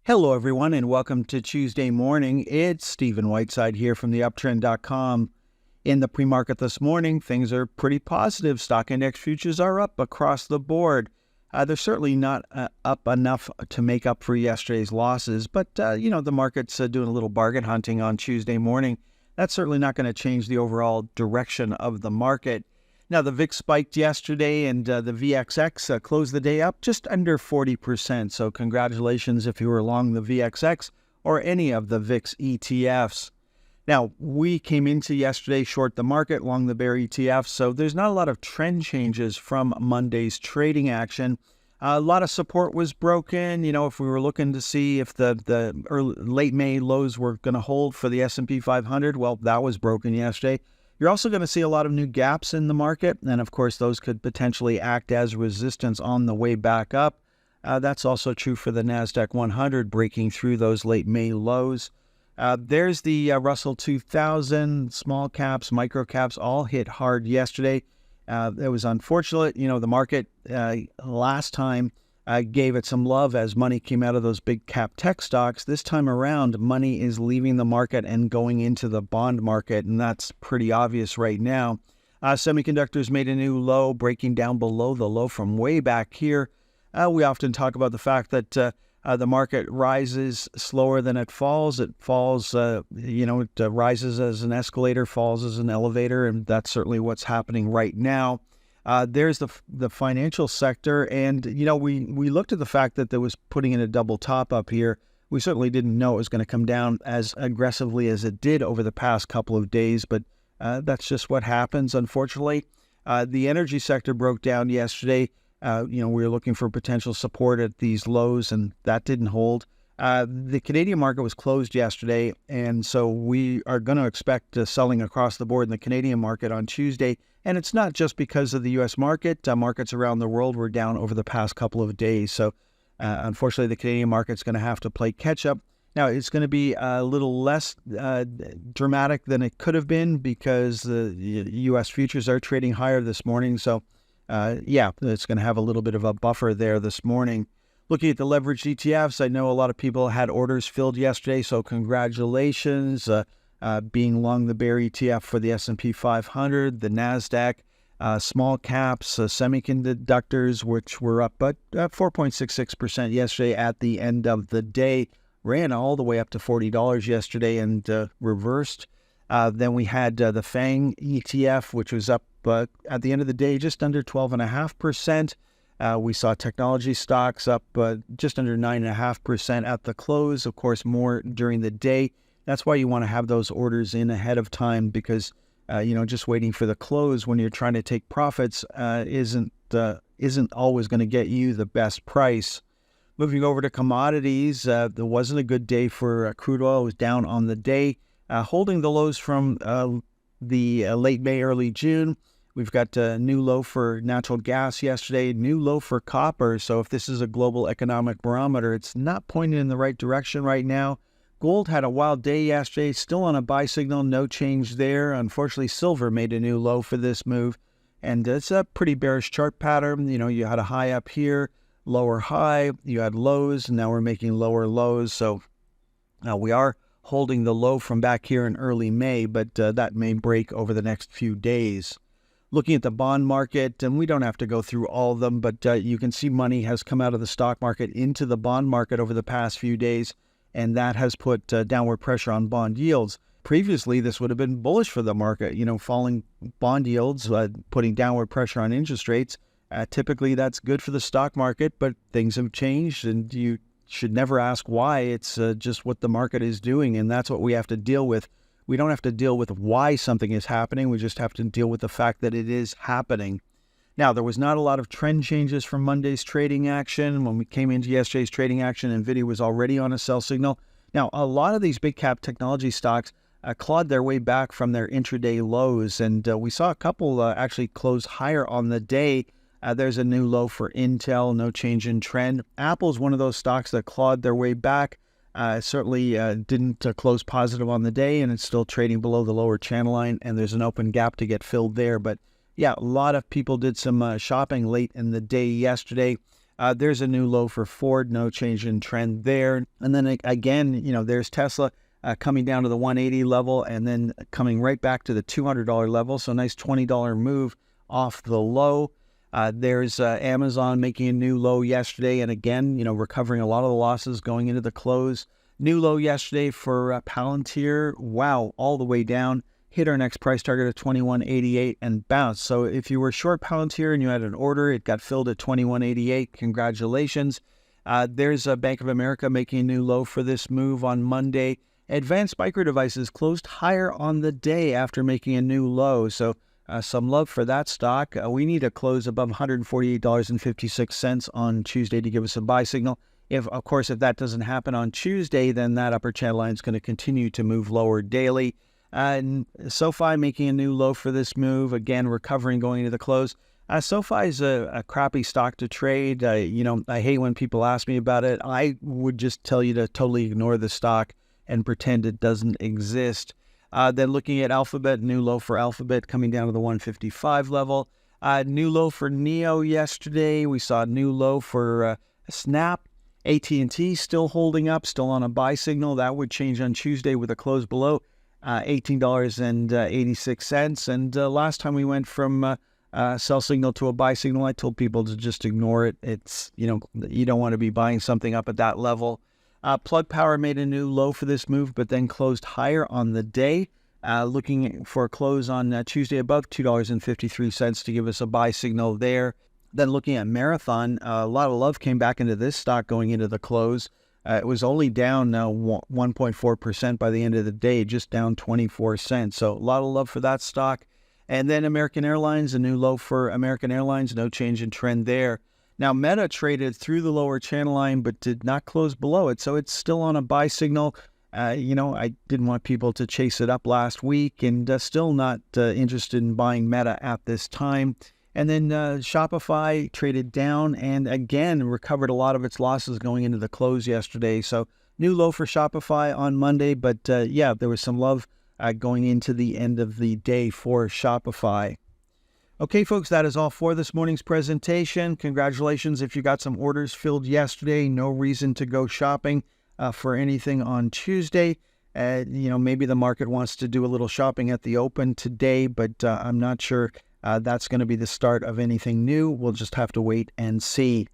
Hello, everyone, and welcome to Tuesday morning. It's Stephen Whiteside here from the Uptrend.com. In the pre-market this morning, things are pretty positive. Stock index futures are up across the board. They're certainly not up enough to make up for yesterday's losses, but, the market's doing a little bargain hunting on Tuesday morning. That's certainly not going to change the overall direction of the market. Now, the VIX spiked yesterday, and the VXX closed the day up just under 40%. So congratulations if you were long the VXX or any of the VIX ETFs. Now, we came into yesterday short the market, long the bear ETF, so there's not a lot of trend changes from Monday's trading action. A lot of support was broken. If we were looking to see if the late May lows were going to hold for the S&P 500, well, that was broken yesterday. You're also going to see a lot of new gaps in the market, and of course, those could potentially act as resistance on the way back up. That's also true for the NASDAQ 100, breaking through those late May lows. There's the Russell 2000, small caps, micro caps, all hit hard yesterday. It was unfortunate. The market last time gave it some love as money came out of those big cap tech stocks. This time around, money is leaving the market and going into the bond market, and that's pretty obvious right now. Semiconductors made a new low, breaking down below the low from way back here. We often talk about the fact that the market rises slower than it falls. It falls, it rises as an escalator, falls as an elevator, and that's certainly what's happening right now. There's the financial sector, and we looked at the fact that there was putting in a double top up here. We certainly didn't know it was going to come down as aggressively as it did over the past couple of days, but that's just what happens, unfortunately. The energy sector broke down yesterday. We were looking for potential support at these lows, and that didn't hold. The Canadian market was closed yesterday, and so we are going to expect selling across the board in the Canadian market on Tuesday. And it's not just because of the U.S. market. Markets around the world were down over the past couple of days. So, unfortunately, the Canadian market's going to have to play catch-up. Now, it's going to be a little less dramatic than it could have been because the U.S. futures are trading higher this morning. So, it's going to have a little bit of a buffer there this morning. Looking at the leveraged ETFs, I know a lot of people had orders filled yesterday, so congratulations. Being long the bear ETF for the S&P 500, the NASDAQ, small caps, semiconductors, which were up but 4.66% yesterday at the end of the day, ran all the way up to $40 yesterday and reversed. Then we had the FANG ETF, which was up at the end of the day just under 12.5%. We saw technology stocks up just under 9.5% at the close. Of course, more during the day. That's why you want to have those orders in ahead of time because, just waiting for the close when you're trying to take profits isn't always going to get you the best price. Moving over to commodities, there wasn't a good day for crude oil. It was down on the day, holding the lows from the late May, early June. We've got a new low for natural gas yesterday, new low for copper. So if this is a global economic barometer, it's not pointing in the right direction right now. Gold had a wild day yesterday, still on a buy signal, no change there. Unfortunately, silver made a new low for this move, and it's a pretty bearish chart pattern. You had a high up here, lower high, you had lows, and now we're making lower lows. So we are holding the low from back here in early May, but that may break over the next few days. Looking at the bond market, and we don't have to go through all of them, but you can see money has come out of the stock market into the bond market over the past few days, and that has put downward pressure on bond yields. Previously, this would have been bullish for the market. Falling bond yields, putting downward pressure on interest rates. Typically, that's good for the stock market, but things have changed, and you should never ask why. It's just what the market is doing, and that's what we have to deal with. We don't have to deal with why something is happening. We just have to deal with the fact that it is happening. Now, there was not a lot of trend changes from Monday's trading action. When we came into yesterday's trading action, NVIDIA was already on a sell signal. Now, a lot of these big cap technology stocks clawed their way back from their intraday lows, and we saw a couple actually close higher on the day. There's a new low for Intel, no change in trend. Apple's one of those stocks that clawed their way back. Certainly didn't close positive on the day, and it's still trading below the lower channel line, and there's an open gap to get filled there. But yeah, a lot of people did some shopping late in the day yesterday. There's a new low for Ford, no change in trend there. And then again, there's Tesla coming down to the 180 level and then coming right back to the $200 level. So nice $20 move off the low. There's Amazon making a new low yesterday, and again, recovering a lot of the losses going into the close. New low yesterday for Palantir. Wow, all the way down. Hit our next price target of 21.88 and bounced. So if you were short Palantir and you had an order, it got filled at 21.88. Congratulations. There's Bank of America making a new low for this move on Monday. Advanced Micro Devices closed higher on the day after making a new low. So some love for that stock. We need a close above $148.56 on Tuesday to give us a buy signal. Of course, if that doesn't happen on Tuesday, then that upper channel line is going to continue to move lower daily. And SoFi making a new low for this move, again recovering going into the close. SoFi is a crappy stock to trade. I hate when people ask me about it. I would just tell you to totally ignore the stock and pretend it doesn't exist. Then looking at Alphabet, new low for Alphabet coming down to the 155 level. New low for NEO yesterday. We saw a new low for Snap. AT&T still holding up, still on a buy signal. That would change on Tuesday with a close below $18.86. And last time we went from sell signal to a buy signal, I told people to just ignore it. It's, you don't want to be buying something up at that level. Plug Power made a new low for this move, but then closed higher on the day. Looking for a close on Tuesday above $2.53 to give us a buy signal there. Then looking at Marathon, a lot of love came back into this stock going into the close. It was only down 1.4% by the end of the day, just down 24 cents. So a lot of love for that stock. And then American Airlines, a new low for American Airlines, no change in trend there. Now, Meta traded through the lower channel line, but did not close below it. So it's still on a buy signal. I didn't want people to chase it up last week, and still not interested in buying Meta at this time. And then Shopify traded down and again recovered a lot of its losses going into the close yesterday. So new low for Shopify on Monday, but there was some love going into the end of the day for Shopify. Okay, folks, that is all for this morning's presentation. Congratulations if you got some orders filled yesterday. No reason to go shopping for anything on Tuesday. Maybe the market wants to do a little shopping at the open today, but I'm not sure that's going to be the start of anything new. We'll just have to wait and see.